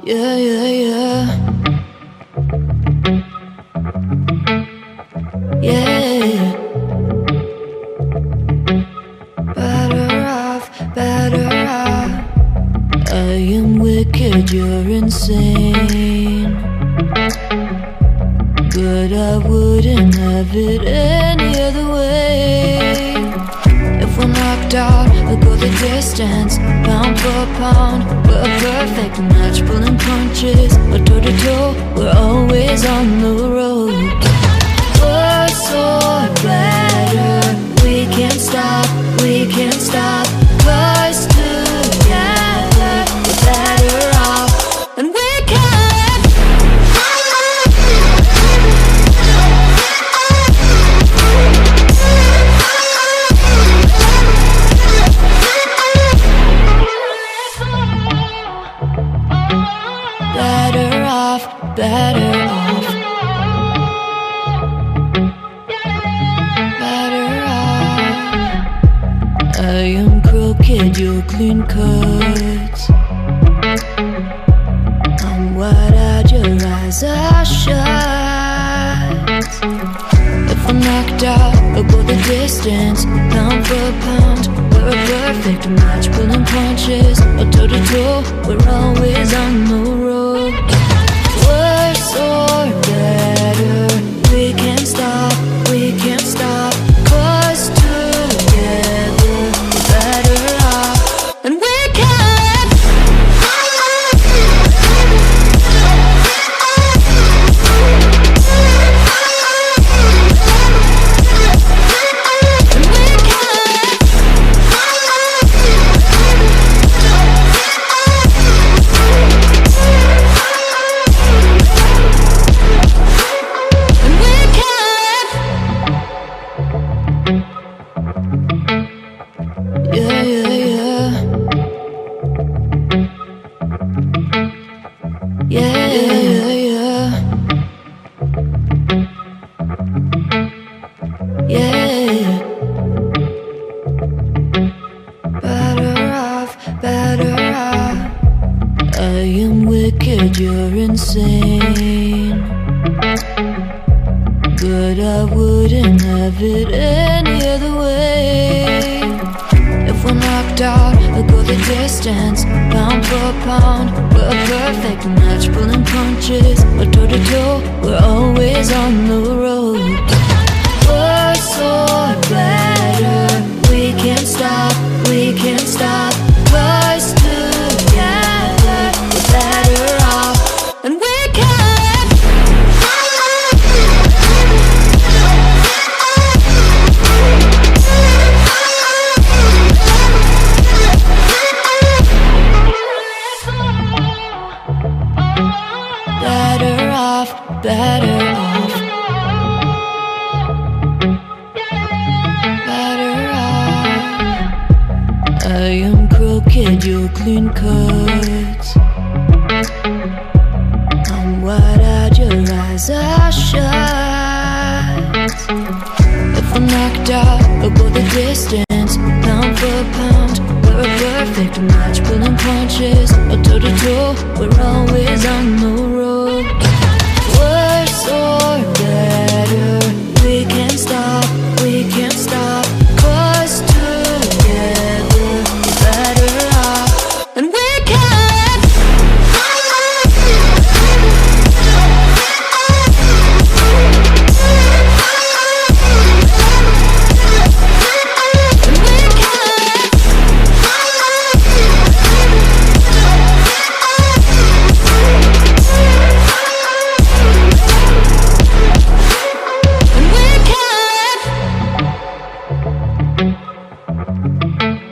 Yeah, yeah, yeah. Yeah. Better off, better off. I am wicked, you're insane. But I wouldn't have it any other way. If we're knocked out, we'll go the distance, pound for pound. We're a perfect match, pulling punches. We're toe to toe, we're always on the road. We're so better, we can't stop, we can't stop. 'Cause together we're better off, and we can. Better off, better off. Better off. I am crooked, you're clean cuts. I'm wide-eyed, your eyes are shut. If I'm knocked out, I'll go the distance, pound for pound. We're a perfect match, pulling punches. Or toe to toe, we're always on the road. We're so better, we can't stop, we can't stop. 'Cause together we're better off, and we can. Yeah, yeah, yeah. Yeah, yeah, yeah. Yeah. Better off, better off. I am wicked, you're insane. But I wouldn't have it any other way. If we're knocked out, we'll go the distance, pound for pound. We're a perfect match, pulling punches. We're toe to toe, we're always on the road. We're so better, we can't stop, we can't stop. 'Cause together we're better off, and we can. Better off, better off. Better off. I am crooked, you're clean cuts. I'm wide-eyed, your eyes are shut. If I'm knocked out, I'll go the distance, pound for pound. We're a perfect match, pulling punches. Or toe to toe, we're always on the road. We're so better, we can't stop, we can't stop. 'Cause together we're better off, and we can.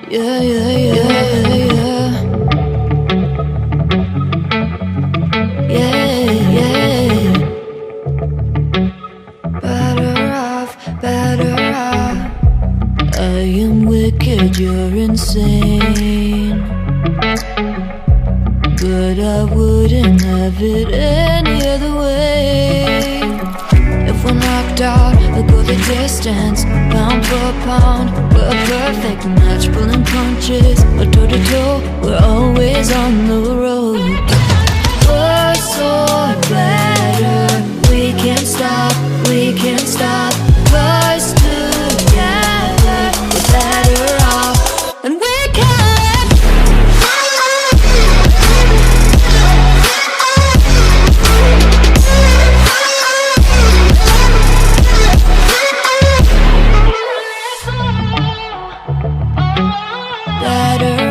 Yeah, yeah, yeah, yeah. Yeah, yeah. Better off, better off. I am wicked, you're insane. But I wouldn't have it any other way. If we're knocked out, we'll go the distance, pound for pound. We're a perfect match, pulling punches. We're toe to toe, we're always on the road.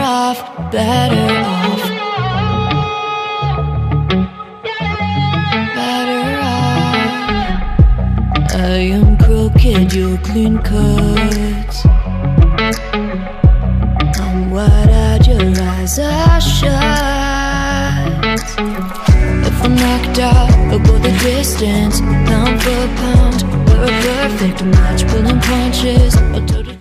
off, better off, better off. I am crooked, you're clean cut. I'm wide-eyed, your eyes are shut. If I'm knocked out, we'll go the distance, pound for pound. We're a perfect match, pulling punches.